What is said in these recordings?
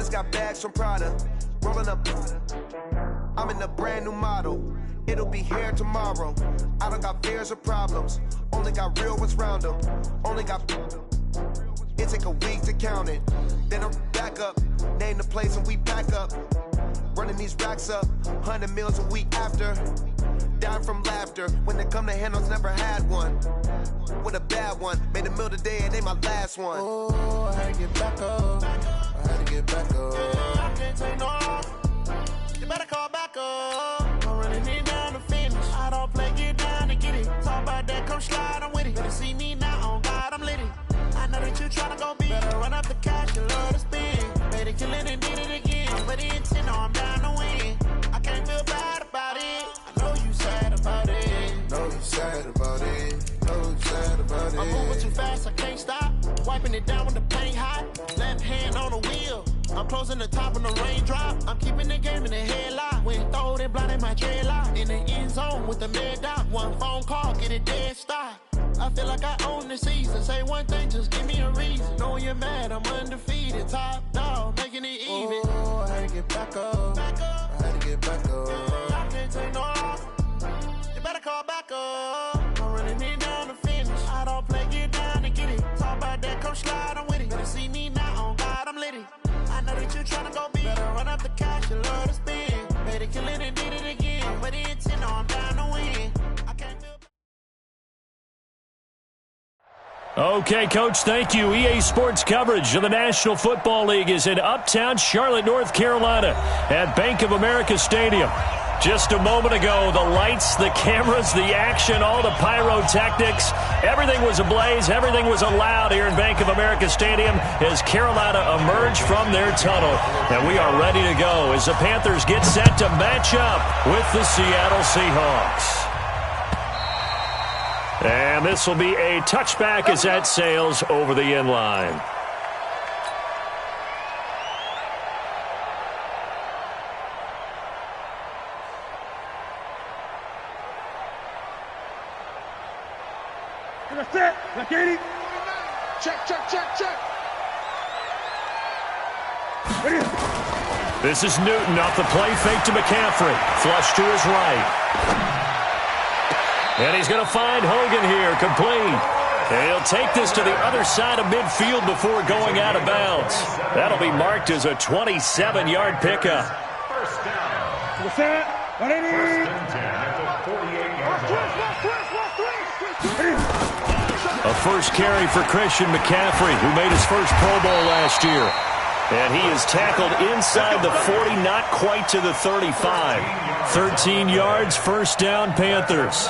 just got bags from Prada. Rolling up. I'm in a brand new model. It'll be here tomorrow. I don't got fears or problems. Only got real ones round them. Only got. It take a week to count it. Then I'm back up. Name the place and we pack up. Running these racks up. 100 meals a week after. Dying from laughter. When they come to handles, never had one. With a bad one. Made a meal today, it ain't my last one. Oh, I had to get back up. I had to get back up. I can't take no. You better call back up. I'm running it down to finish. I don't play, get down to get it. Talk about that, come slide, I'm with it. Better see me now, on God, I'm lit it. I know that you tryna go big. Better run up the cash, you love to spend. Made it, kill it, and did it again. But the intent, no, I'm down to win. I can't feel bad about it. I know you sad about it. Know you sad about it. Know you sad about it. I'm moving too fast, I can't stop. Wiping it down with the paint hot. Left hand on the wheel. I'm closing the top on the raindrop. I'm keeping the game in the headlock. When throwed and blinded my dreadlock. In the end zone with the mad dot. One phone call, get it dead stop. I feel like I own the season. Say one thing, just give me a reason. Knowing you're mad, I'm undefeated. Top dog, making it even. Oh, I had to get back up. Back up. I had to get back up. I can't take no off. You better call back up. I'm running it down to finish. I don't play, get down to get it. Talk about that, come slide, I'm with it. Better see me now, on God, I'm lit it. I know that you tryna go big. Better run up the cash, you love to spend. Made it, kill it, and did it again. But the intent, no, I'm down to win. I can't feel. Okay, Coach, thank you. EA Sports coverage of the National Football League is in Uptown Charlotte, North Carolina at Bank of America Stadium. Just a moment ago, the lights, the cameras, the action, all the pyrotechnics, everything was ablaze, everything was allowed here in Bank of America Stadium as Carolina emerged from their tunnel. And we are ready to go as the Panthers get set to match up with the Seattle Seahawks. And this will be a touchback as that sails over the end line. That's it. Like 80. Check. Ready? This is Newton off the play fake to McCaffrey. Flush to his right. And he's going to find Hogan here, complete. And he'll take this to the other side of midfield before going out of bounds. That'll be marked as a 27-yard pickup. First down. To the set. 180. A first carry for Christian McCaffrey, who made his first Pro Bowl last year. And he is tackled inside the 40, not quite to the 35. 13 yards, first down, Panthers.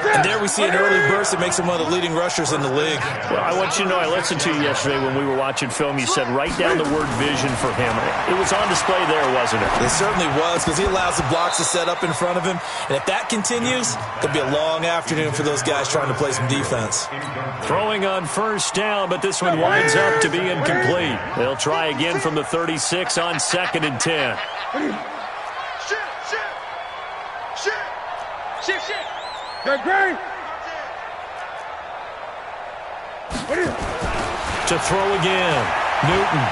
And there we see an early burst that makes him one of the leading rushers in the league. Well, I want you to know, I listened to you yesterday when we were watching film. You said write down the word vision for him. It was on display there, wasn't it? It certainly was, because he allows the blocks to set up in front of him. And if that continues, it'll be a long afternoon for those guys trying to play some defense. Throwing on first down, but this one winds up to be incomplete. They'll try again from the 36 on 2nd and 10. Shift. Good, great. To throw again, Newton.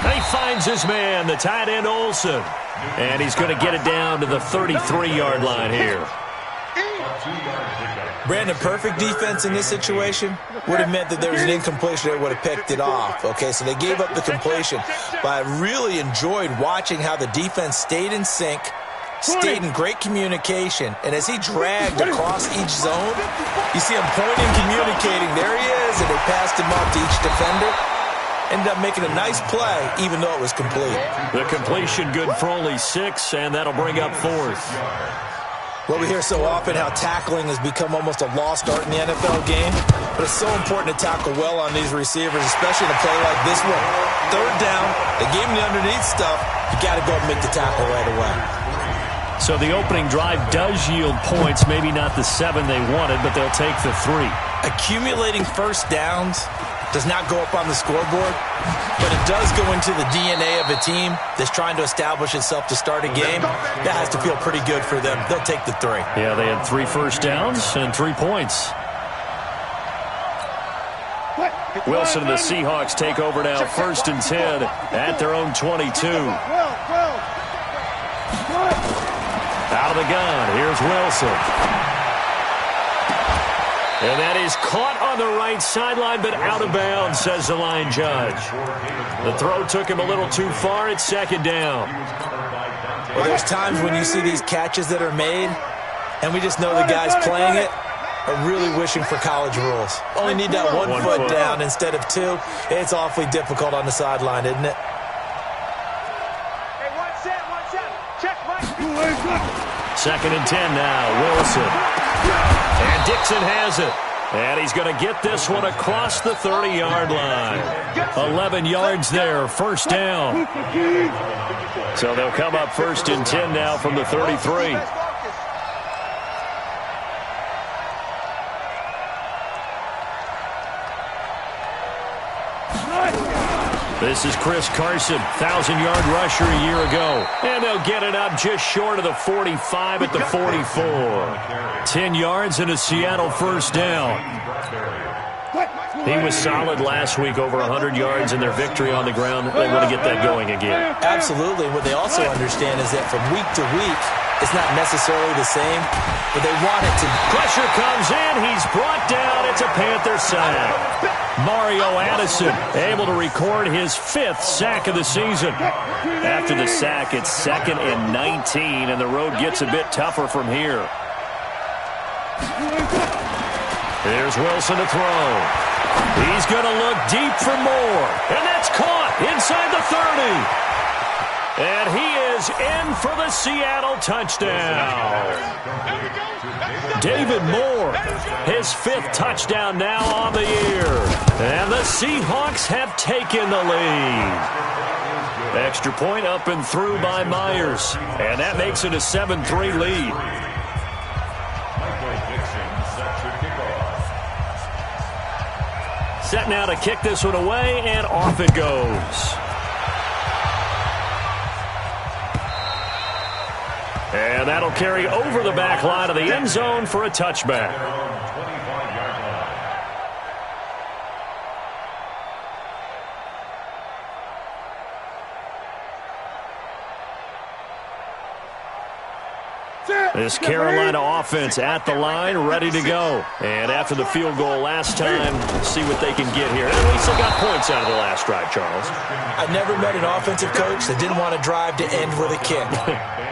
And he finds his man, the tight end Olsen. And he's going to get it down to the 33-yard line here. Brandon, perfect defense in this situation would have meant that there was an incompletion that would have picked it off. Okay, so they gave up the completion. But I really enjoyed watching how the defense stayed in sync, stayed in great communication, and as he dragged across each zone, you see him pointing, communicating. There he is, and they passed him off to each defender. Ended up making a nice play, even though it was complete. The completion good for only 6, and that'll bring up 4th. Well, we hear so often how tackling has become almost a lost art in the NFL game, but it's so important to tackle well on these receivers, especially in a play like this one. 3rd down, they gave him the underneath stuff. You got to go and make the tackle right away. So the opening drive does yield points, maybe not the 7 they wanted, but they'll take the 3. Accumulating first downs does not go up on the scoreboard, but it does go into the DNA of a team that's trying to establish itself to start a game. That has to feel pretty good for them. They'll take the 3. Yeah, they had 3 first downs and 3 points. What? Wilson and the Seahawks take over now, 1st and 10 at their own 22. Out of the gun, here's Wilson. And that is caught on the right sideline, but out of bounds, says the line judge. The throw took him a little too far. It's 2nd down. Well, there's times when you see these catches that are made, and we just know the guys playing it are really wishing for college rules. Only need that one foot down instead of 2. It's awfully difficult on the sideline, isn't it? Hey, one set. Check, Mike. 2nd and 10 now, Wilson. And Dixon has it. And he's going to get this one across the 30-yard line. 11 yards there, 1st down. So they'll come up 1st and 10 now from the 33. This is Chris Carson, 1,000-yard rusher a year ago. And they'll get it up just short of the 45 at the 44. 10 yards and a Seattle 1st down. He was solid last week, over 100 yards in their victory on the ground. They want to get that going again. Absolutely. What they also understand is that from week to week, it's not necessarily the same, but they want it to. Pressure comes in. He's brought down. It's a Panther sack. Mario Addison able to record his 5th sack of the season. After the sack, it's 2nd and 19, and the road gets a bit tougher from here. Here's Wilson to throw. He's going to look deep for more, and that's caught inside the 30. And he is in for the Seattle touchdown. David Moore, his 5th touchdown now on the year. And the Seahawks have taken the lead. Extra point up and through by Myers. And that makes it a 7-3 lead. Set now to kick this one away, and off it goes. And that'll carry over the back line of the end zone for a touchback. This Carolina offense at the line, ready to go. And after the field goal last time, see what they can get here. At least they got points out of the last drive, Charles. I never met an offensive coach that didn't want to drive to end with a kick.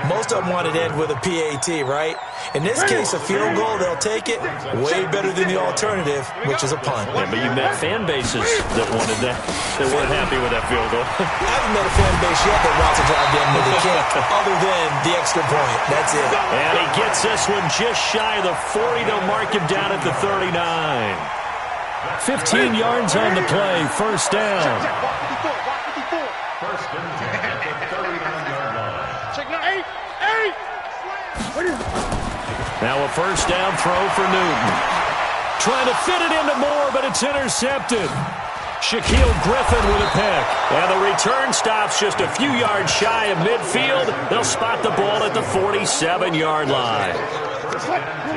Most of them wanted to end with a PAT, right? In this case, a field goal, they'll take it. Way better than the alternative, which is a punt. Yeah, but you met fan bases that wanted that, that weren't happy with that field goal. I haven't met a fan base yet that wants to drive to end with a kick, other than the extra point. That's it. And he gets this one just shy of the 40. They'll mark him down at the 39. 15 yards on the play, 1st down. First and 10 at the 39-yard line. Check now, 8. Now a 1st down throw for Newton. Trying to fit it into Moore, but it's intercepted. Shaquille Griffin with a pick. And the return stops just a few yards shy of midfield. They'll spot the ball at the 47-yard line.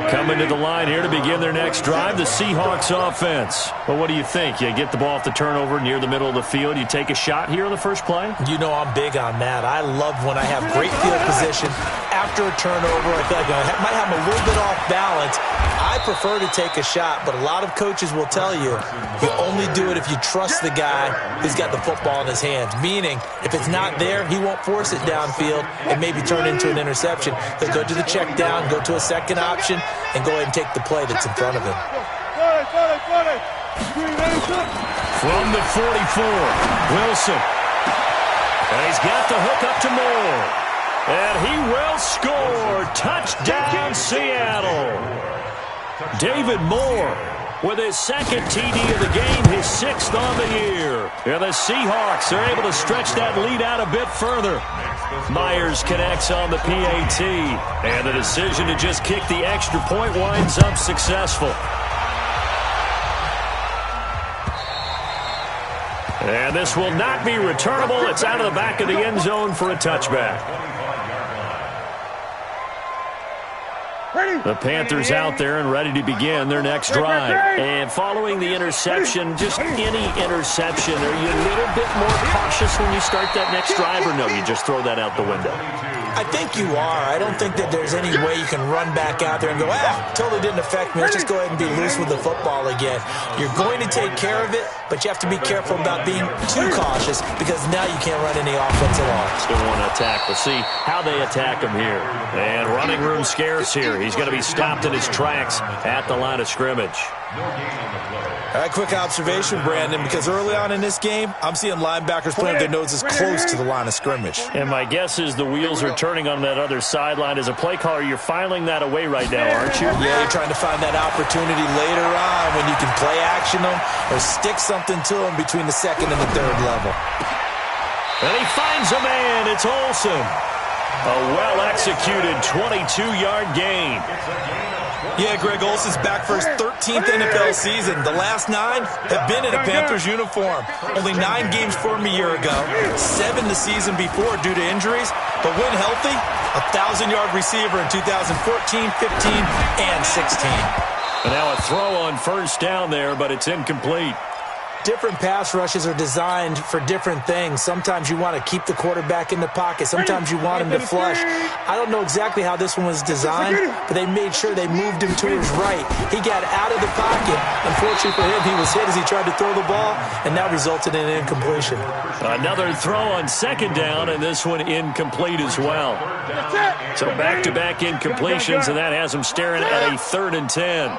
Coming to the line here to begin their next drive, the Seahawks offense. Well, what do you think? You get the ball off the turnover near the middle of the field. You take a shot here on the first play? You know I'm big on that. I love when I have great field position. After a turnover, I feel like I might have a little bit off balance. I prefer to take a shot, but a lot of coaches will tell you only do it if you trust the guy who's got the football in his hands. Meaning, if it's not there, he won't force it downfield and maybe turn into an interception. He'll go to the check down, go to a second option, and go ahead and take the play that's in front of him. From the 44, Wilson. And he's got the hook up to Moore. And he will score. Touchdown, Seattle. David Moore with his 2nd TD of the game, his 6th on the year. And the Seahawks are able to stretch that lead out a bit further. Myers connects on the PAT. And the decision to just kick the extra point winds up successful. And this will not be returnable. It's out of the back of the end zone for a touchback. The Panthers out there and ready to begin their next drive. And following the interception, just any interception, are you a little bit more cautious when you start that next drive, or no, you just throw that out the window? I think you are. I don't think that there's any way you can run back out there and go, totally didn't affect me. Let's just go ahead and be loose with the football again. You're going to take care of it, but you have to be careful about being too cautious because now you can't run any offense at all. Still want to attack. We'll see how they attack him here. And running room scarce here. He's going to be stopped in his tracks at the line of scrimmage. All right, quick observation, Brandon, because early on in this game, I'm seeing linebackers playing their noses close to the line of scrimmage. And my guess is the wheels are turning on that other sideline. As a play caller, you're filing that away right now, aren't you? Yeah, you're trying to find that opportunity later on when you can play action them or stick something to them between the second and the third level. And he finds a man. It's Olsen. A well-executed 22-yard gain. Yeah, Greg Olsen's back for his 13th NFL season. The last 9 have been in a Panthers uniform. Only 9 games for him a year ago, 7 the season before due to injuries. But when healthy, a 1,000-yard receiver in 2014, 15, and 16. And now a throw on first down there, but it's incomplete. Different pass rushes are designed for different things. Sometimes you want to keep the quarterback in the pocket. Sometimes you want him to flush. I don't know exactly how this one was designed, but they made sure they moved him to his right. He got out of the pocket. Unfortunately for him, he was hit as he tried to throw the ball, and that resulted in an incompletion. Another throw on second down, and this one incomplete as well. So back-to-back incompletions, and that has him staring at a 3rd and 10.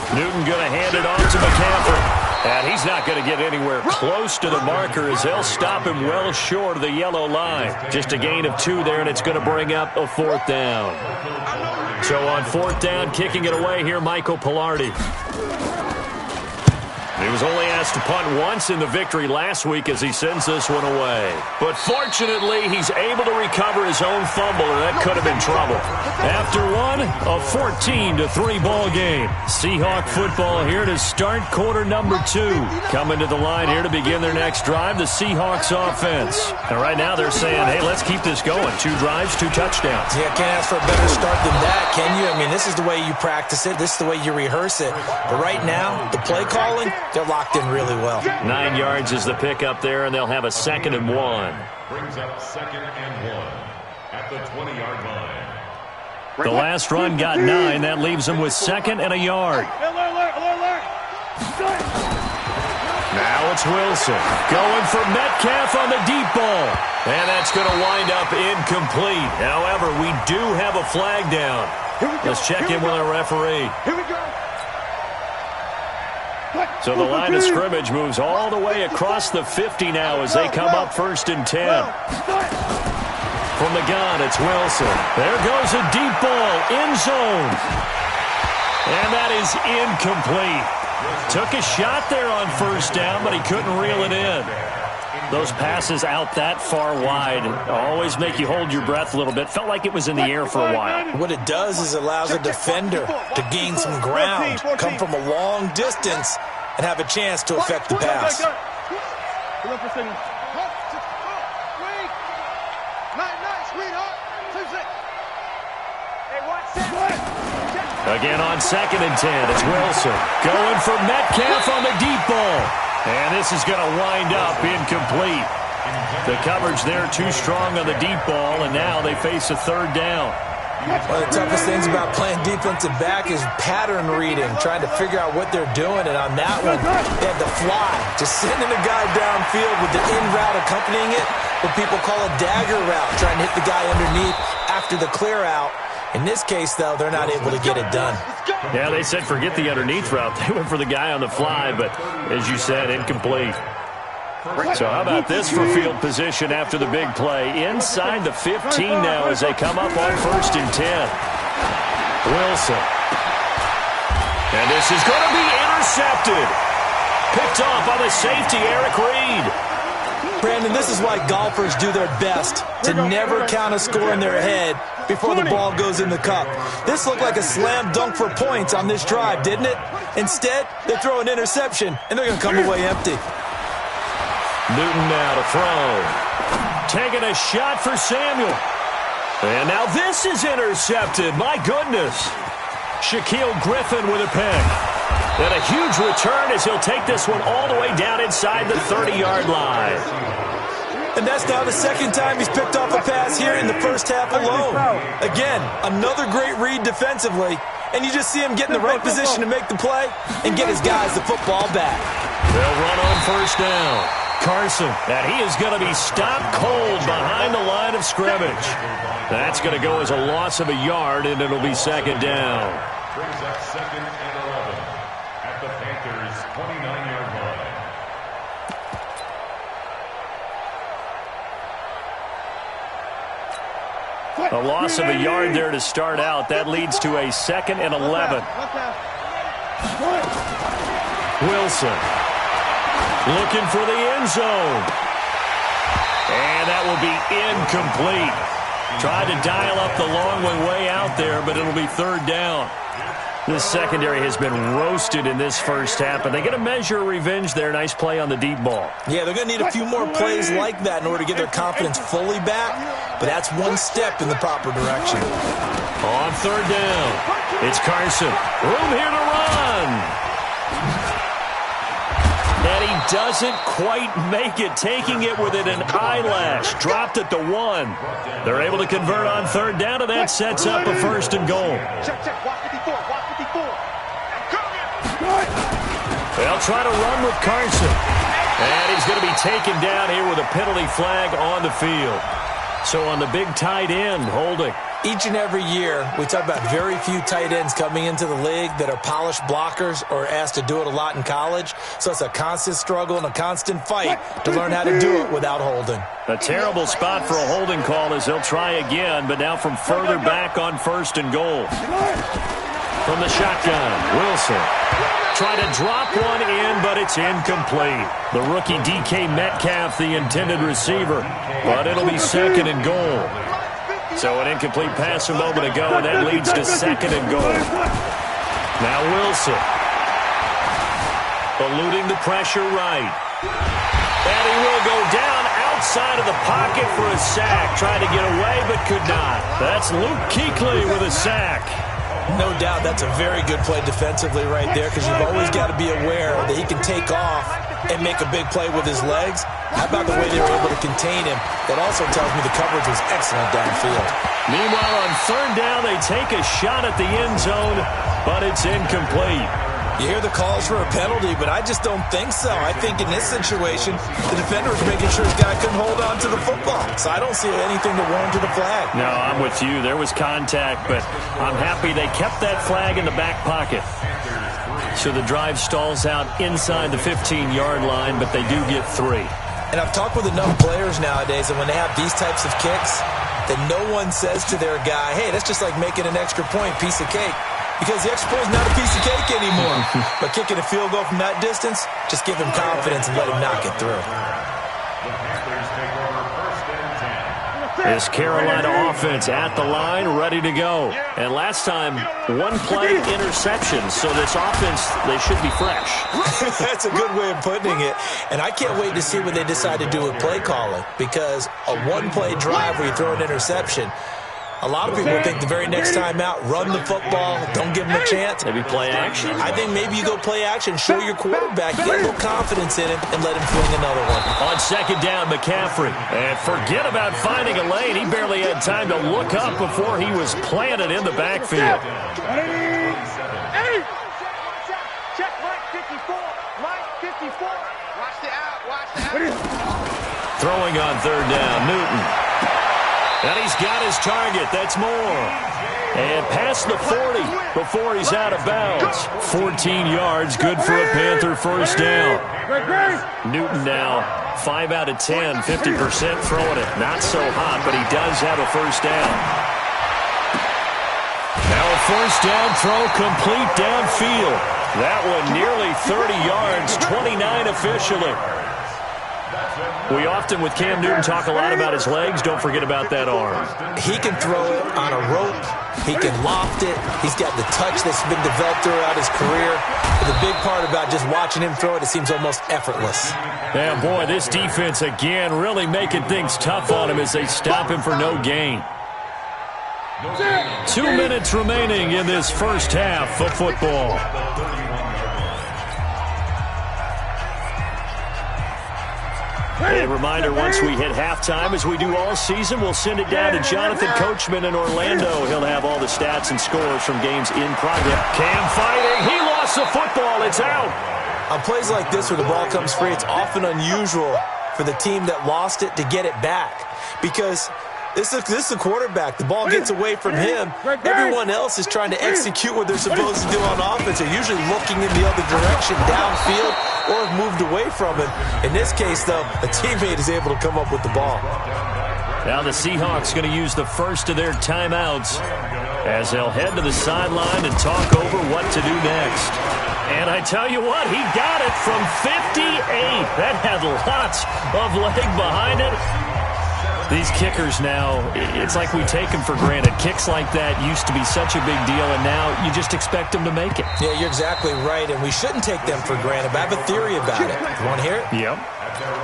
Newton going to hand it off to McCaffrey. And he's not going to get anywhere close to the marker as they'll stop him well short of the yellow line. Just a gain of 2 there, and it's going to bring up a 4th down. So on 4th down, kicking it away here, Michael Palardy. He was only asked to punt once in the victory last week as he sends this one away. But fortunately, he's able to recover his own fumble, and that could have been trouble. After one, a 14-3 ball game. Seahawk football here to start quarter number 2. Coming to the line here to begin their next drive, the Seahawks offense. And right now they're saying, hey, let's keep this going. 2 drives, 2 touchdowns. Yeah, can't ask for a better start than that, can you? I mean, this is the way you practice it. This is the way you rehearse it. But right now, the play calling, they're locked in really well. 9 yards is the pick up there, and they'll have a 2nd and 1. Brings up 2nd and 1 at the 20-yard line. The last run got 9. That leaves them with 2nd and a yard. Now it's Wilson going for Metcalf on the deep ball. And that's going to wind up incomplete. However, we do have a flag down. Let's check in with our referee. Here we go. So the line of scrimmage moves all the way across the 50 now as they come up 1st and 10. From the gun, it's Wilson. There goes a deep ball, end zone. And that is incomplete. Took a shot there on 1st down, but he couldn't reel it in. Those passes out that far wide always make you hold your breath a little bit. Felt like it was in the air for a while. What it does is it allows a defender to gain some ground, come from a long distance, and have a chance to affect the pass. Again on 2nd and 10, it's Wilson. Going for Metcalf on the deep ball. And this is going to wind up incomplete. The coverage there too strong on the deep ball, and now they face a 3rd down. One of the toughest things about playing defensive back is pattern reading, trying to figure out what they're doing. And on that one, they had to fly, just sending a guy downfield with the in route accompanying it, what people call a dagger route, trying to hit the guy underneath after the clear out. In this case, though, they're not able to get it done. Yeah, they said forget the underneath route. They went for the guy on the fly, but as you said, incomplete. So how about this for field position after the big play? Inside the 15 now as they come up on 1st and 10. Wilson. And this is going to be intercepted. Picked off by the safety, Eric Reed. Brandon, this is why golfers do their best to never count a score in their head before the ball goes in the cup. This looked like a slam dunk for points on this drive, didn't it? Instead, they throw an interception, and they're going to come away empty. Newton now to throw. Taking a shot for Samuel. And now this is intercepted. My goodness. Shaquille Griffin with a pick. And a huge return as he'll take this one all the way down inside the 30-yard line. And that's now the second time he's picked off a pass here in the first half alone. Again, another great read defensively. And you just see him get in the right position to make the play and get his guys the football back. They'll run on first down. Carson, and he is going to be stopped cold behind the line of scrimmage. That's going to go as a loss of a yard, and it'll be second down. Brings up second and 11 at the Panthers' 29-yard line. A loss of a yard there to start out. That leads to a second and 11. Wilson looking for the end zone. And that will be incomplete. Tried to dial up the long way out there, but it'll be third down. This secondary has been roasted in this first half, and they get a measure of revenge there. Nice play on the deep ball. Yeah, they're going to need a few more plays like that in order to get their confidence fully back, but that's one step in the proper direction. On third down, it's Carson. Room here to run. And he doesn't quite make it, taking it within an eyelash. Dropped at the 1. They're able to convert on third down, and that sets up a first and goal. Check, watch 54, watch 54. They'll try to run with Carson. And he's going to be taken down here with a penalty flag on the field. So on the big tight end, holding. Each and every year, we talk about very few tight ends coming into the league that are polished blockers or asked to do it a lot in college. So it's a constant struggle and a constant fight to learn how to do it without holding. A terrible spot for a holding call as they'll try again, but now from further back on first and goal. From the shotgun, Wilson. Try to drop one in, but it's incomplete. The rookie DK Metcalf, the intended receiver, but it'll be second and goal. So an incomplete pass a moment ago, and that leads to second and goal. Now Wilson. Eluding the pressure right. And he will go down outside of the pocket for a sack. Tried to get away, but could not. That's Luke Kuechly with a sack. No doubt that's a very good play defensively right there, because you've always got to be aware that he can take off and make a big play with his legs. How about the way they were able to contain him? That also tells me the coverage was excellent downfield. Meanwhile, on third down, they take a shot at the end zone, but it's incomplete. You hear the calls for a penalty, but I just don't think so. I think in this situation, the defender was making sure his guy couldn't hold on to the football. So I don't see anything to warrant to the flag. No, I'm with you. There was contact, but I'm happy they kept that flag in the back pocket. So the drive stalls out inside the 15-yard line, but they do get 3. And I've talked with enough players nowadays that when they have these types of kicks, that no one says to their guy, hey, that's just like making an extra point, piece of cake. Because the extra point is not a piece of cake anymore. But kicking a field goal from that distance, just give him confidence and let him knock it through. The Panthers take over first and 10. This Carolina offense at the line, ready to go. And last time, one play interception. So this offense, they should be fresh. That's a good way of putting it. And I can't wait to see what they decide to do with play calling. Because a one-play drive where you throw an interception, a lot of people think the very next time out, run the football, don't give them a chance. Maybe play action. I think maybe you go play action, show your quarterback, get a little confidence in him, and let him fling another one. On second down, McCaffrey. And forget about finding a lane. He barely had time to look up before he was planted in the backfield. Check Mike 54. Mike 54. Watch the out. Watch the out. Throwing on third down, Newton. And he's got his target. That's Moore. And past the 40 before he's out of bounds. 14 yards, good for a Panther first down. Newton now 5 out of 10, 50% throwing it. Not so hot, but he does have a first down. Now a first down throw complete downfield. That one nearly 30 yards, 29 officially. We often, with Cam Newton, talk a lot about his legs. Don't forget about that arm. He can throw it on a rope. He can loft it. He's got the touch that's been developed throughout his career. But the big part about just watching him throw it, it seems almost effortless. Yeah, boy, this defense, again, really making things tough on him as they stop him for no gain. 2 minutes remaining in this first half of football. A reminder, once we hit halftime, as we do all season, we'll send it down to Jonathan Coachman in Orlando. He'll have all the stats and scores from games in progress. Cam fighting. He lost the football. It's out. On plays like this where the ball comes free, it's often unusual for the team that lost it to get it back, because this is a quarterback. The ball gets away from him. Everyone else is trying to execute what they're supposed to do on offense. They're usually looking in the other direction, downfield, or have moved away from him. In this case, though, a teammate is able to come up with the ball. Now the Seahawks going to use the first of their timeouts as they'll head to the sideline and talk over what to do next. And I tell you what, he got it from 58. That had lots of leg behind it. These kickers now, it's like we take them for granted. Kicks like that used to be such a big deal, and now you just expect them to make it. Yeah, you're exactly right, and we shouldn't take them for granted, but I have a theory about it. You want to hear it? Yep.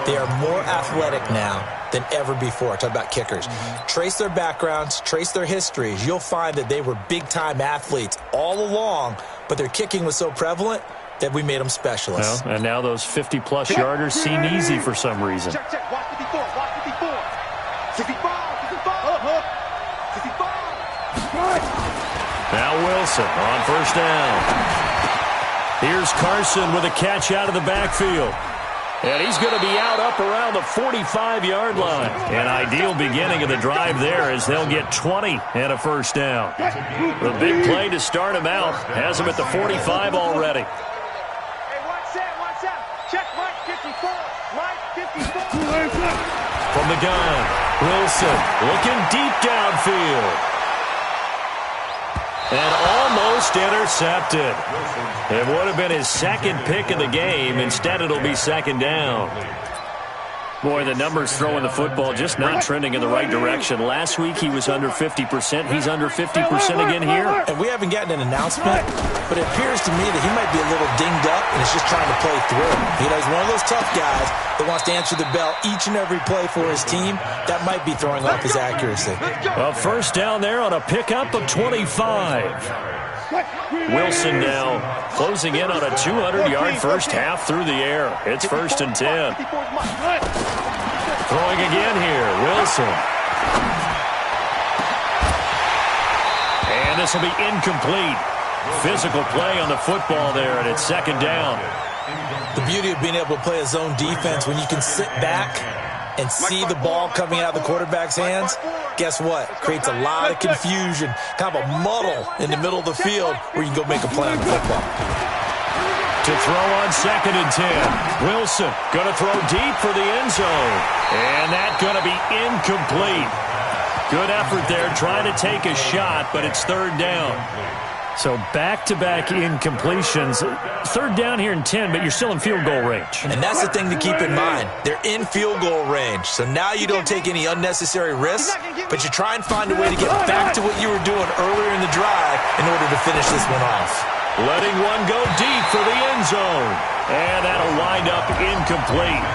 They are more athletic now than ever before. Talk about kickers. Trace their backgrounds, trace their histories. You'll find that they were big-time athletes all along, but their kicking was so prevalent that we made them specialists. Well, and now those 50-plus yarders seem easy for some reason. Check, check. Watch 54. Watch 54. 55. 55. Now Wilson on first down. Here's Carson with a catch out of the backfield. And he's going to be out up around the 45-yard line. An ideal beginning of the drive there as they'll get 20 and a first down. The big play to start him out has him at the 45 already. Hey, watch that. Check Mike 54. Mike 54. From the gun, Wilson looking deep downfield. And almost intercepted. It would have been his second pick of the game. Instead, it'll be second down. Boy, the numbers throwing the football just not trending in the right direction. Last week, he was under 50%. He's under 50% again here. And we haven't gotten an announcement, but it appears to me that he might be a little dinged up and is just trying to play through. You know, he's one of those tough guys that wants to answer the bell each and every play for his team. That might be throwing off his accuracy. A first down there on a pickup of 25. Wilson now closing in on a 200-yard first half through the air. It's 1st and 10. Throwing again here, Wilson. And this will be incomplete. Physical play on the football there, and it's 2nd down. The beauty of being able to play a zone defense when you can sit back and see the ball coming out of the quarterback's hands, guess what? Creates a lot of confusion, kind of a muddle in the middle of the field where you can go make a play on the football. To throw on 2nd and 10. Wilson going to throw deep for the end zone. And that's going to be incomplete. Good effort there trying to take a shot, but it's 3rd down. So back-to-back incompletions. 3rd down here in 10, but you're still in field goal range. And that's the thing to keep in mind. They're in field goal range. So now you don't take any unnecessary risks, but you try and find a way to get back to what you were doing earlier in the drive in order to finish this one off. Letting one go deep for the end zone. And that'll wind up incomplete.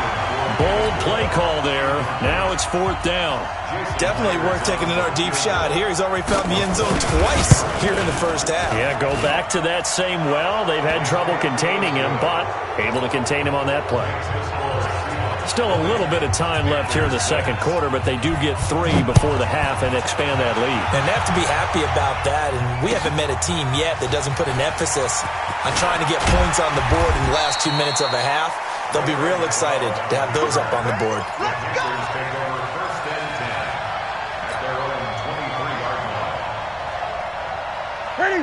Bold play call there. Now it's 4th down. Definitely worth taking another deep shot here. He's already found the end zone twice here in the first half. Yeah, go back to that same well. They've had trouble containing him, but able to contain him on that play. Still a little bit of time left here in the 2nd quarter, but they do get 3 before the half and expand that lead. And they have to be happy about that, and we haven't met a team yet that doesn't put an emphasis on trying to get points on the board in the last 2 minutes of a half. They'll be real excited to have those up on the board.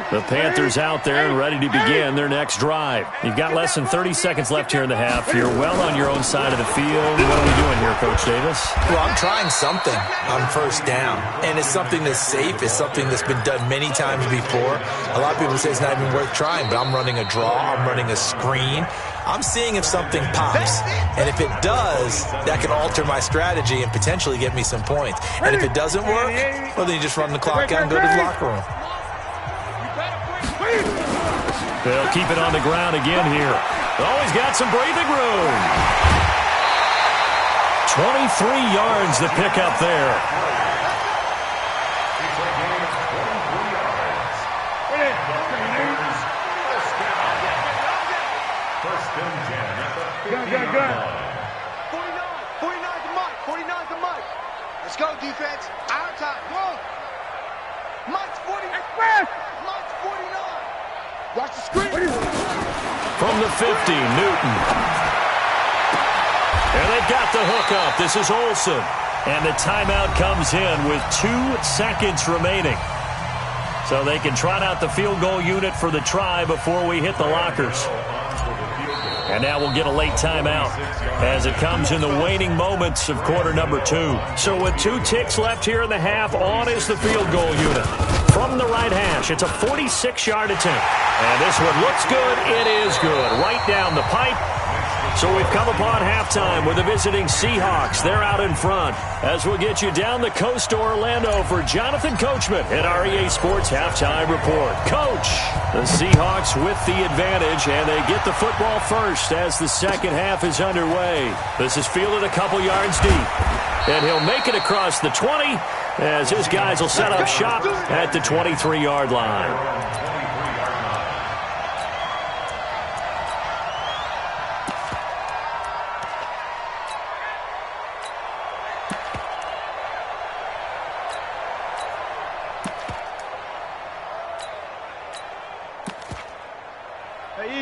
The Panthers out there and ready to begin their next drive. You've got less than 30 seconds left here in the half. You're well on your own side of the field. What are we doing here, Coach Davis? Well, I'm trying something on 1st down, and it's something that's safe. It's something that's been done many times before. A lot of people say it's not even worth trying, but I'm running a draw. I'm running a screen. I'm seeing if something pops, and if it does, that can alter my strategy and potentially get me some points. And if it doesn't work, well, then you just run the clock out and go to the locker room. They'll keep it on the ground again here. Always got some breathing room. 23 yards to pick up there. Let's go, defense. Our time. Go. Mike's 40. Express. Mike's 49. Watch the screen. From the 50, Newton. And they've got the hook up. This is Olsen. And the timeout comes in with 2 seconds remaining. So they can trot out the field goal unit for the try before we hit the lockers. And now we'll get a late timeout as it comes in the waning moments of quarter number 2. So with 2 ticks left here in the half, on is the field goal unit. From the right hash, it's a 46-yard attempt. And this one looks good. It is good. Right down the pipe. So we've come upon halftime with the visiting Seahawks. They're out in front as we'll get you down the coast to Orlando for Jonathan Coachman at our EA Sports Halftime Report. Coach, the Seahawks with the advantage, and they get the football first as the second half is underway. This is fielded a couple yards deep, and he'll make it across the 20 as his guys will set up shop at the 23-yard line.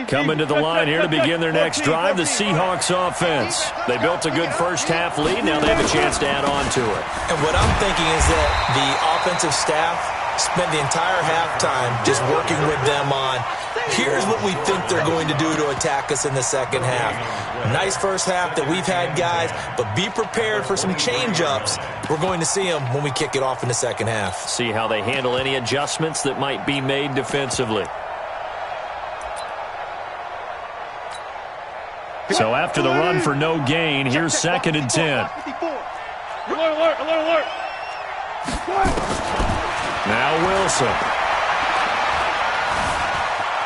Coming to the line here to begin their next drive, the Seahawks offense. They built a good first half lead. Now they have a chance to add on to it. And what I'm thinking is that the offensive staff spent the entire halftime just working with them on, here's what we think they're going to do to attack us in the second half. Nice first half that we've had, guys, but be prepared for some change-ups. We're going to see them when we kick it off in the second half. See how they handle any adjustments that might be made defensively. So after the run for no gain, here's 2nd and 10. Alert, alert, alert. Now Wilson.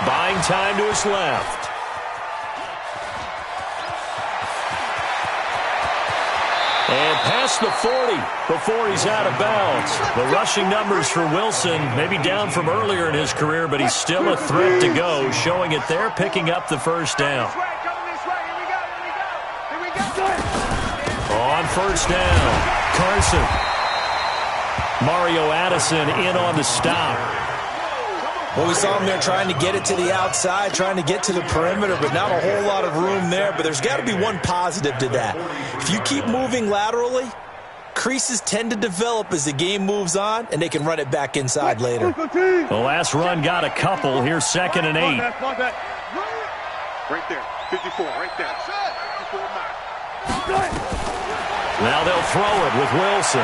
Buying time to his left. And past the 40 before he's out of bounds. The rushing numbers for Wilson maybe down from earlier in his career, but he's still a threat to go, showing it there, picking up the first down. On first down, Carson. Mario Addison in on the stop. Well, we saw him there trying to get it to the outside, trying to get to the perimeter, but not a whole lot of room there. But there's got to be one positive to that. If you keep moving laterally, creases tend to develop as the game moves on, and they can run it back inside later. The last run got a couple. Here's 2nd and 8. Right there, 54, right there. 54-9. Now they'll throw it with Wilson.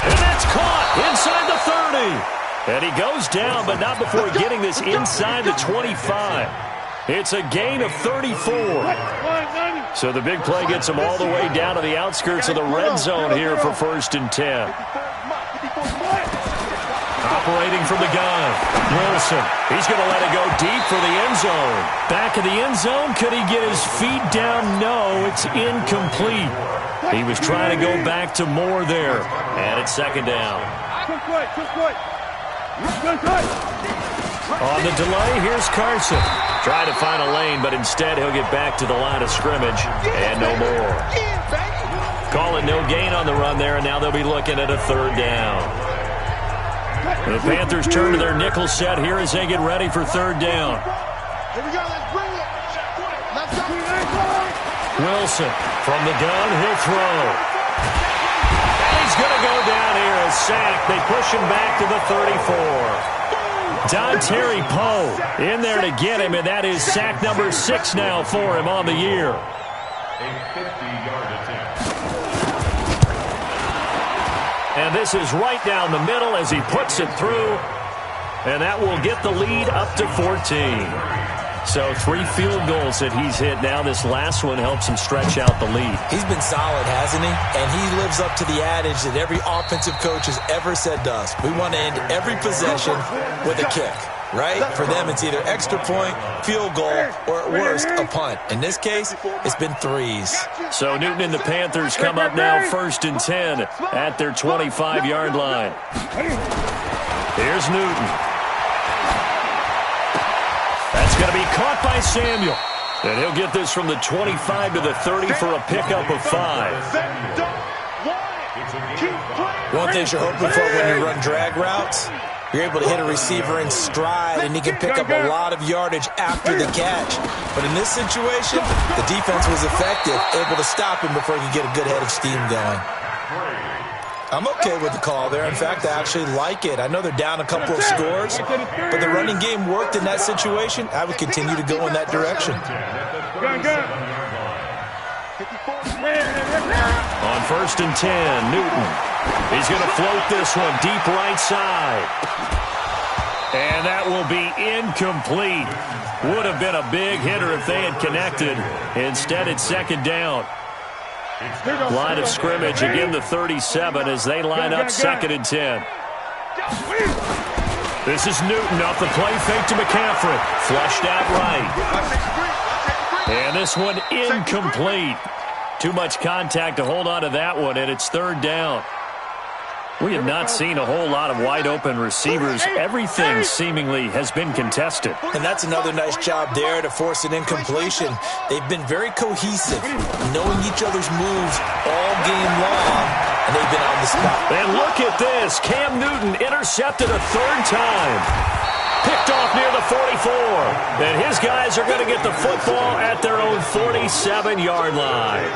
And that's caught inside the 30. And he goes down, but not before getting this inside the 25. It's a gain of 34. So the big play gets him all the way down to the outskirts of the red zone here for 1st and 10. Operating from the gun, Wilson. He's going to let it go deep for the end zone. Back of the end zone, could he get his feet down? No, it's incomplete. He was trying to go back to Moore there. And it's 2nd down. On the delay, here's Carson. Trying to find a lane, but instead he'll get back to the line of scrimmage. And no more. Call it no gain on the run there, and now they'll be looking at a 3rd down. The Panthers turn to their nickel set here as they get ready for 3rd down. Here we go, let's bring it. Let's go. Wilson from the gun, he'll throw. And he's going to go down here, a sack. They push him back to the 34. Dontari Poe in there to get him, and that is sack number 6 now for him on the year. A 50-yard attempt. And this is right down the middle as he puts it through. And that will get the lead up to 14. So 3 field goals that he's hit now. This last one helps him stretch out the lead. He's been solid, hasn't he? And he lives up to the adage that every offensive coach has ever said to us. We want to end every possession with a kick, right? For them, it's either extra point, field goal, or at worst, a punt. In this case, it's been 3s. So Newton and the Panthers come up now 1st and 10 at their 25-yard line. Here's Newton. That's going to be caught by Samuel. And he'll get this from the 25 to the 30 for a pickup of 5. One thing you're hoping for when you run drag routes, you're able to hit a receiver in stride, and he can pick up a lot of yardage after the catch. But in this situation, the defense was effective, able to stop him before he could get a good head of steam going. I'm okay with the call there. In fact, I actually like it. I know they're down a couple of scores, but the running game worked in that situation. I would continue to go in that direction. On 1st and 10, Newton. He's going to float this one deep right side. And that will be incomplete. Would have been a big hitter if they had connected. Instead, it's 2nd down. Line of scrimmage, again the 37 as they line up 2nd and 10. This is Newton off the play fake to McCaffrey. Flushed out right. And this one incomplete. Too much contact to hold on to that one, and it's 3rd down. We have not seen a whole lot of wide-open receivers. Everything seemingly has been contested. And that's another nice job there to force an incompletion. They've been very cohesive, knowing each other's moves all game long, and they've been on the spot. And look at this. Cam Newton intercepted a 3rd time. Picked off near the 44. And his guys are going to get the football at their own 47-yard line.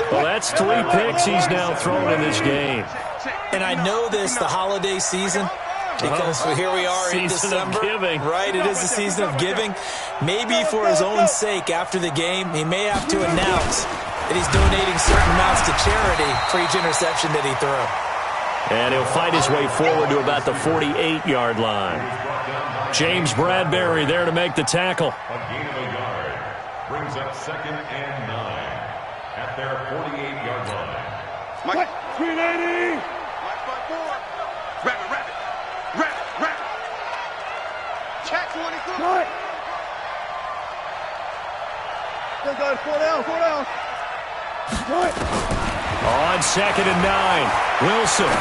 Well, that's 3 picks he's now thrown in this game. And I know this, the holiday season, because here we are in December. Season of giving. Right, it is the season of giving. Maybe for his own sake after the game, he may have to announce that he's donating certain amounts to charity for each interception that he threw. And he'll fight his way forward to about the 48-yard line. James Bradbury there to make the tackle. A gain of a yard brings up 2nd and 9 at their 48-yard line. Mike. 380. Rabbit. Check 23. Right. Good guys, 4 down. Right. On 2nd and 9, Wilson.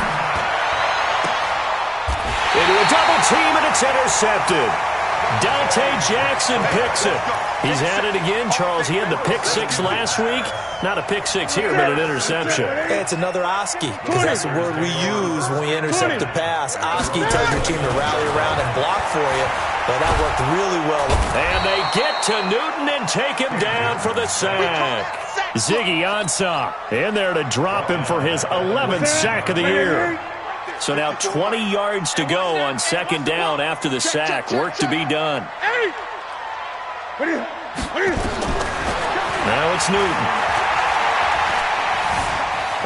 Into a double team, and it's intercepted. Dante Jackson picks it. He's had it again, Charles. He had the pick 6 last week. Not a pick 6 here, but an interception. Hey, it's another Oski, because that's the word we use when we intercept a pass. Oski tells your team to rally around and block for you. Well, that worked really well. And they get to Newton and take him down for the sack. Ziggy Ansah in there to drop him for his 11th sack of the year. So now 20 yards to go on 2nd down after the sack. Work to be done. Now it's Newton.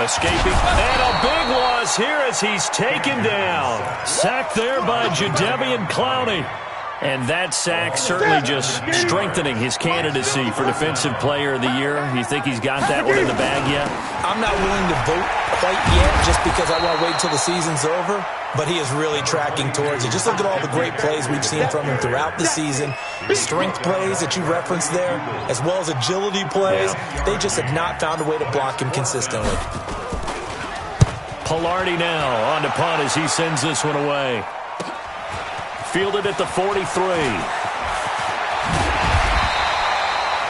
Escaping. And a big loss here as he's taken down. Sacked there by Jadeveon Clowney. And that sack certainly just strengthening his candidacy for Defensive Player of the Year. You think he's got that one in the bag yet? I'm not willing to vote quite yet just because I want to wait until the season's over, but he is really tracking towards it. Just look at all the great plays we've seen from him throughout the season. Strength plays that you referenced there, as well as agility plays. They just have not found a way to block him consistently. Palardy now on to punt as he sends this one away. Fielded at the 43.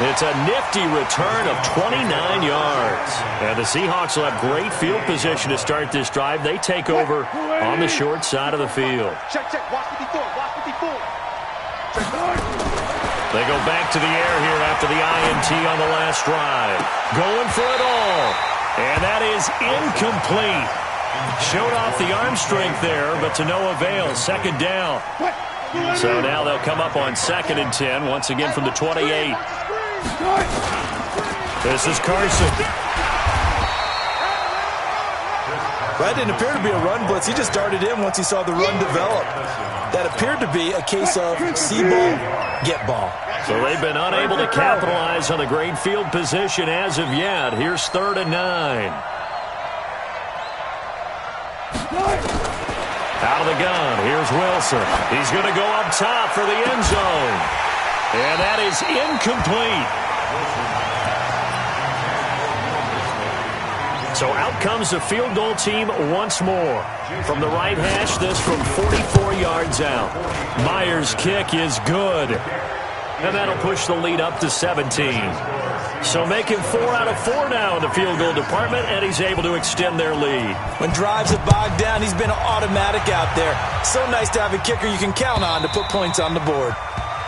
It's a nifty return of 29 yards. And the Seahawks will have great field position to start this drive. They take over on the short side of the field. Check. Watch 54. They go back to the air here after the INT on the last drive. Going for it all. And that is incomplete. Showed off the arm strength there, but to no avail. 2nd down. So now they'll come up on 2nd and 10, once again from the 28. This is Carson. That didn't appear to be a run blitz. He just darted in once he saw the run develop. That appeared to be a case of see ball, get ball. So they've been unable to capitalize on the great field position as of yet. Here's 3rd and 9. Out of the gun, here's Wilson. He's going to go up top for the end zone. And that is incomplete. So out comes the field goal team once more. From the right hash, this from 44 yards out. Myers' kick is good. and that'll push the lead up to 17. So making 4 out of 4 now in the field goal department, and he's able to extend their lead. When drives have bogged down, he's been automatic out there. So nice to have a kicker you can count on to put points on the board.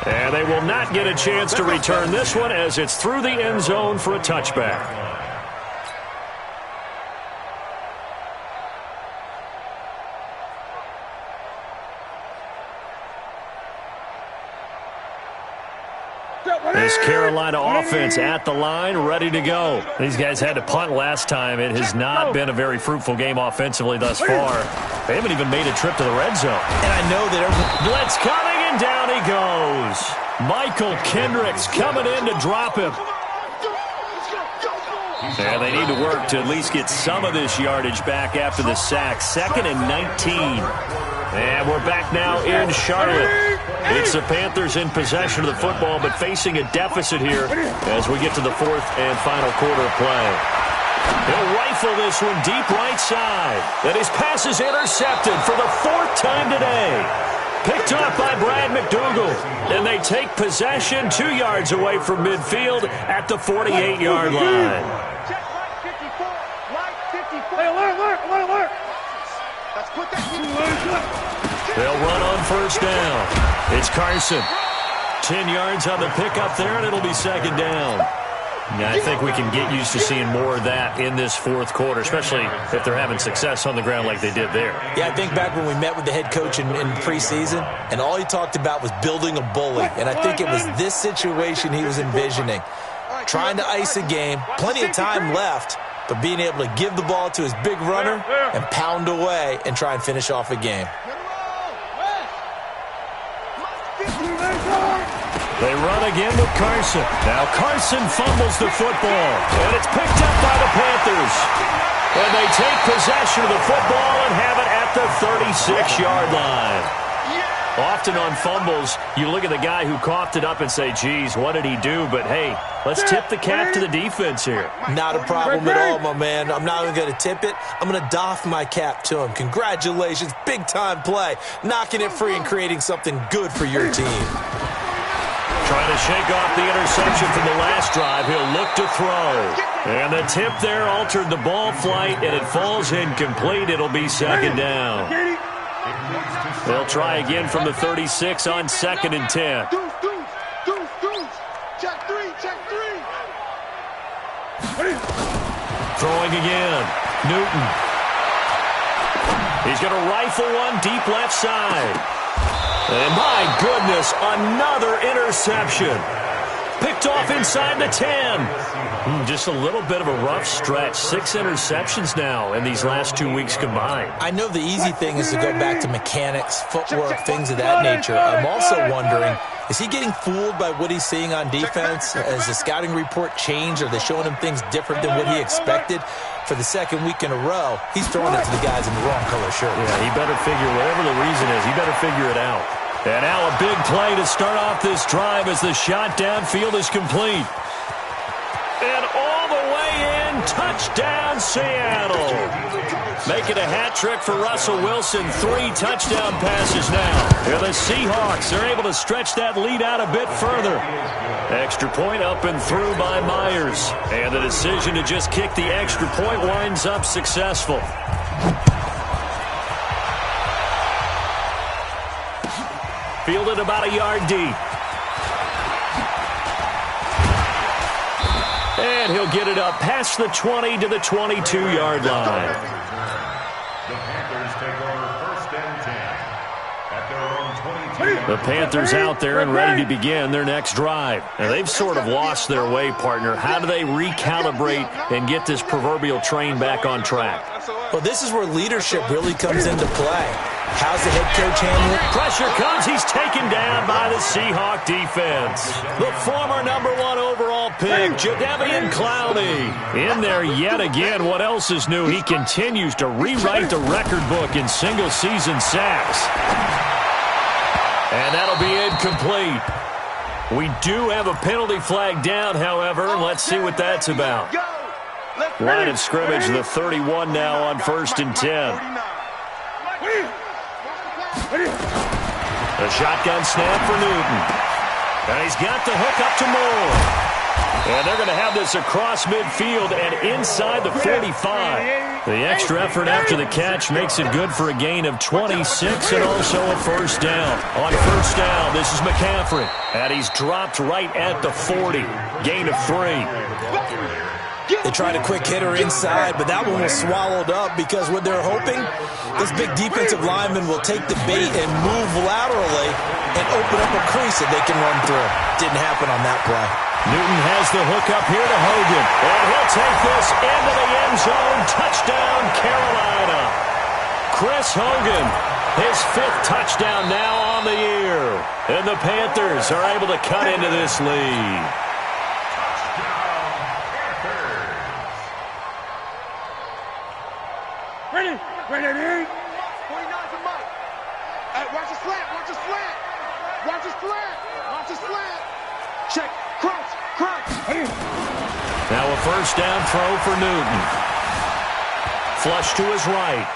And they will not get a chance to return this one as it's through the end zone for a touchback. This Carolina offense at the line, ready to go. These guys had to punt last time. It has not been a very fruitful game offensively thus far. They haven't even made a trip to the red zone. And I know that blitz coming, and down he goes. Michael Kendricks coming in to drop him. And they need to work to at least get some of this yardage back after the sack. 2nd and 19. And we're back now in Charlotte. It's the Panthers in possession of the football, but facing a deficit here as we get to the 4th and final quarter of play. He'll rifle this one deep right side. And his pass is intercepted for the 4th time today. Picked off by Brad McDougall. And they take possession 2 yards away from midfield at the 48-yard line. They'll run on 1st down. It's Carson. 10 yards on the pickup there, and it'll be 2nd down. Yeah, I think we can get used to seeing more of that in this 4th quarter, especially if they're having success on the ground like they did there. Yeah, I think back when we met with the head coach in preseason, and all he talked about was building a bully. And I think it was this situation he was envisioning. Trying to ice a game, plenty of time left, but being able to give the ball to his big runner and pound away and try and finish off a game. They run again with Carson. Now Carson fumbles the football, and it's picked up by the Panthers. And they take possession of the football and have it at the 36-yard line. Often on fumbles, you look at the guy who coughed it up and say, geez, what did he do? But, hey, let's tip the cap to the defense here. Not a problem at all, my man. I'm not even going to tip it. I'm going to doff my cap to him. Congratulations, big-time play. Knocking it free and creating something good for your team. Trying to shake off the interception from the last drive. He'll look to throw. And the tip there altered the ball flight, and it falls incomplete. It'll be 2nd down. They'll try again from the 36 on 2nd and 10. Throwing again. Newton. He's going to rifle one deep left side. And my goodness, another interception. Picked off inside the 10. Just a little bit of a rough stretch. 6 interceptions now in these last 2 weeks combined. I know the easy thing is to go back to mechanics, footwork, things of that nature. I'm also wondering, is he getting fooled by what he's seeing on defense? Has the scouting report changed? Are they showing him things different than what he expected? For the 2nd week in a row, he's throwing it to the guys in the wrong color shirt. Yeah, he better figure, whatever the reason is, he better figure it out. And now a big play to start off this drive as the shot downfield is complete. And all the way in, touchdown Seattle. Making a hat trick for Russell Wilson. 3 touchdown passes now. And the Seahawks are able to stretch that lead out a bit further. Extra point up and through by Myers. And the decision to just kick the extra point winds up successful. Fielded about a yard deep. And he'll get it up past the 20 to the 22-yard line. The Panthers take over 1st and 10 at their own 22. The Panthers out there and ready to begin their next drive. Now, they've sort of lost their way, partner. How do they recalibrate and get this proverbial train back on track? Well, this is where leadership really comes into play. How's the head coach handling it? Pressure comes. He's taken down by the Seahawk defense. The former #1 overall pick, Jadeveon Clowney. In there yet again. What else is new? He continues to rewrite the record book in single-season sacks. And that'll be incomplete. We do have a penalty flag down, however. Let's see what that's about. Line of scrimmage, the 31 now on 1st and 10. A shotgun snap for Newton. And he's got the hook up to Moore. And they're going to have this across midfield and inside the 45. The extra effort after the catch makes it good for a gain of 26 and also a first down. On first down, this is McCaffrey. And he's dropped right at the 40. Gain of 3. They tried a quick hitter inside, but that one was swallowed up because what they're hoping, this big defensive lineman will take the bait and move laterally and open up a crease that they can run through. Didn't happen on that play. Newton has the hook up here to Hogan. And he'll take this into the end zone. Touchdown, Carolina. Chris Hogan, his 5th touchdown now on the year. And the Panthers are able to cut into this lead. Ready? 49's a Mike. Watch the slant, watch the slant. Watch the slant, watch the slant. Check, cross. Now a first down throw for Newton. Flush to his right.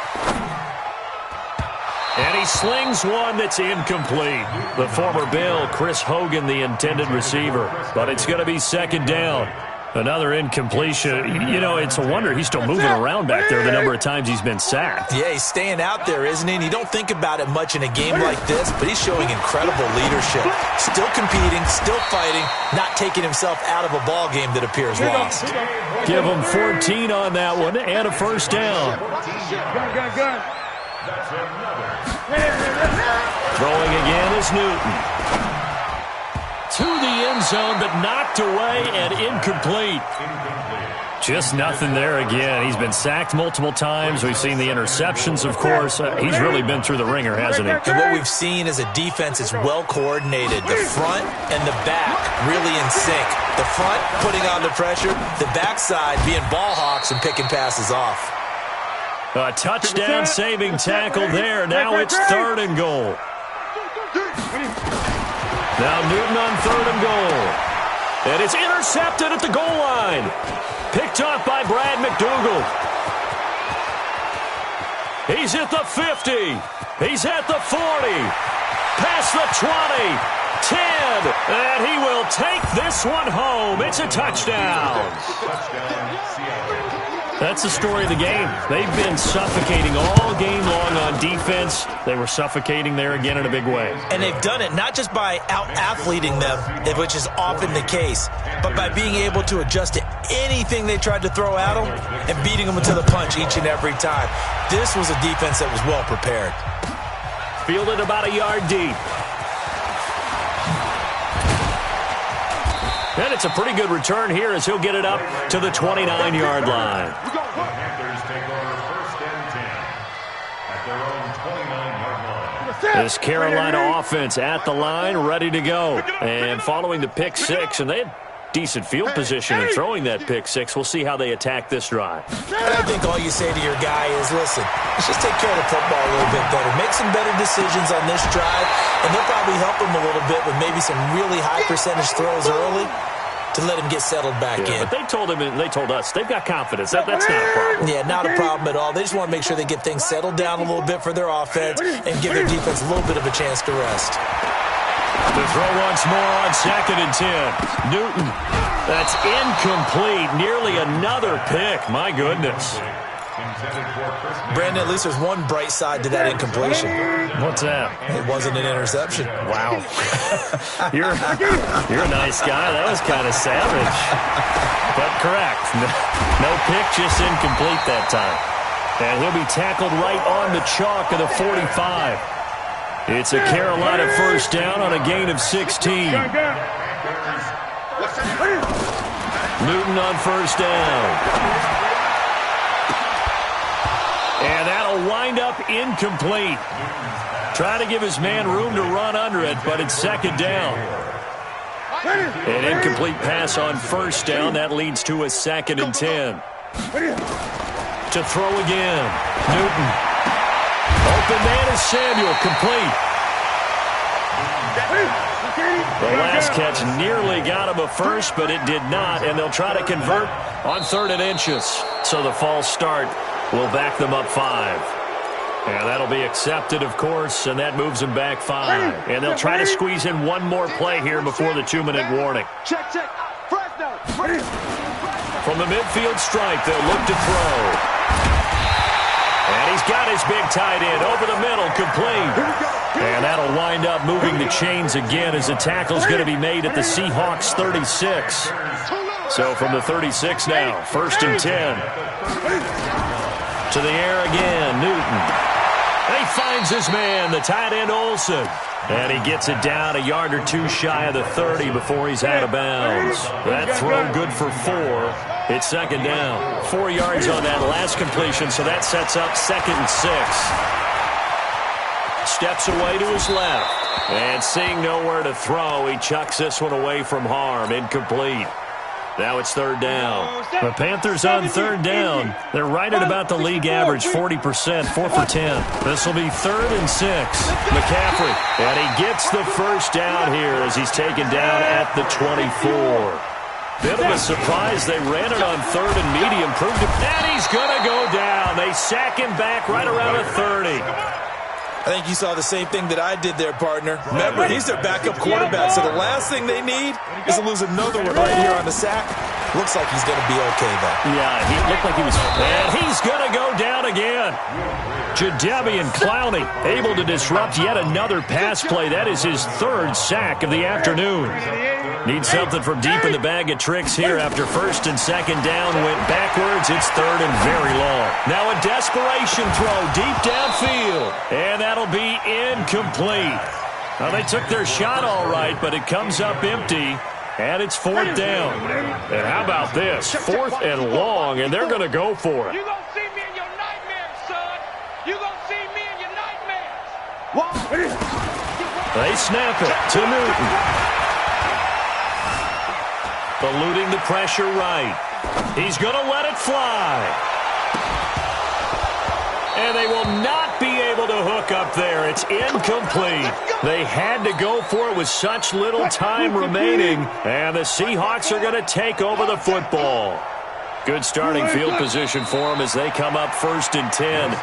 And he slings one that's incomplete. The former Bill, Chris Hogan, the intended receiver. But it's going to be second down. Another incompletion. You know, it's a wonder he's still moving around back there the number of times he's been sacked. Yeah, he's staying out there, isn't he? And you don't think about it much in a game like this, but he's showing incredible leadership. Still competing, still fighting, not taking himself out of a ball game that appears lost. Give him 14 on that one and a first down. Gun. Throwing again is Newton. To the end zone, but knocked away and incomplete. Just nothing there again. He's been sacked multiple times. We've seen the interceptions, of course. He's really been through the ringer, hasn't he? And what we've seen is a defense that's well coordinated. The front and the back really in sync. The front putting on the pressure, the backside being ball hawks and picking passes off. A touchdown saving tackle there. Now it's 3rd and goal. Now Newton on 3rd and goal. And it's intercepted at the goal line. Picked off by Brad McDougald. He's at the 50. He's at the 40. Past the 20. 10. And he will take this one home. It's a touchdown. That's the story of the game. They've been suffocating all game long on defense. They were suffocating there again in a big way. And they've done it not just by out-athleting them, which is often the case, but by being able to adjust to anything they tried to throw at them and beating them to the punch each and every time. This was a defense that was well prepared. Fielded about a yard deep. And it's a pretty good return here as he'll get it up to the 29-yard line. Panthers take over 1st and 10 at their own 29-yard line. This Carolina offense at the line, ready to go. And following the pick 6, and they had decent field position in throwing that pick 6. We'll see how they attack this drive. And I think all you say to your guy is, listen, let's just take care of the football a little bit better. Make some better decisions on this drive, and they'll probably help him a little bit with maybe some really high percentage throws early to let him get settled back in. But they told him, and they told us, they've got confidence. That's not a problem. Yeah, not a problem at all. They just want to make sure they get things settled down a little bit for their offense and give their defense a little bit of a chance to rest. To throw once more on 2nd and 10. Newton. That's incomplete. Nearly another pick. My goodness. Brandon, at least there's one bright side to that incompletion. What's that? It wasn't an interception. Wow. You're a nice guy. That was kind of savage. But correct. No pick, just incomplete that time. And he'll be tackled right on the chalk of the 45. It's a Carolina first down on a gain of 16. Newton on first down. And that'll wind up incomplete. Try to give his man room to run under it, but it's 2nd down. An incomplete pass on first down. That leads to a 2nd and 10. To throw again. Newton. Open man is Samuel. Complete. The last catch nearly got him a first, but it did not, and they'll try to convert on 3rd and inches. So the false start will back them up 5. And that'll be accepted, of course, and that moves them back 5. And they'll try to squeeze in one more play here before the 2-minute warning. Check. Fresno. From the midfield stripe, they'll look to throw. And he's got his big tight end over the middle, complete. And that'll wind up moving the chains again as the tackle's going to be made at the Seahawks 36. So from the 36 now, 1st and 10. To the air again, Newton. And he finds his man, the tight end Olsen. And he gets it down a yard or 2 shy of the 30 before he's out of bounds. That throw good for 4. It's 2nd down. 4 yards on that last completion, so that sets up 2nd and 6. Steps away to his left. And seeing nowhere to throw, he chucks this one away from harm. Incomplete. Now it's 3rd down. The Panthers on 3rd down. They're right at about the league average, 40%, 4 for 10. This will be 3rd and 6. McCaffrey, and he gets the 1st down here as he's taken down at the 24. Bit of a surprise. They ran it on 3rd and medium. Proved it. And he's going to go down. They sack him back right around the 30. I think you saw the same thing that I did there, partner. Remember, he's their backup quarterback, so the last thing they need is to lose another one right here on the sack. Looks like he's going to be okay, though. Yeah, he looked like he was... And he's going to go down again. Jadeveon Clowney able to disrupt yet another pass play. That is his 3rd sack of the afternoon. Needs something from deep in the bag of tricks here after 1st and 2nd down. Went backwards. It's 3rd and very long. Now a desperation throw deep downfield. And that'll be incomplete. Now they took their shot all right, but it comes up empty. And it's 4th down. And how about this? 4th and long, and they're going to go for it. You gonna see me in your nightmares, son. You gonna see me in your nightmares. They snap it to Newton. Eluding the pressure right. He's going to let it fly. And they will not be able to hook up there. It's incomplete. They had to go for it with such little time remaining. And the Seahawks are going to take over the football. Good starting field position for them as they come up 1st and 10.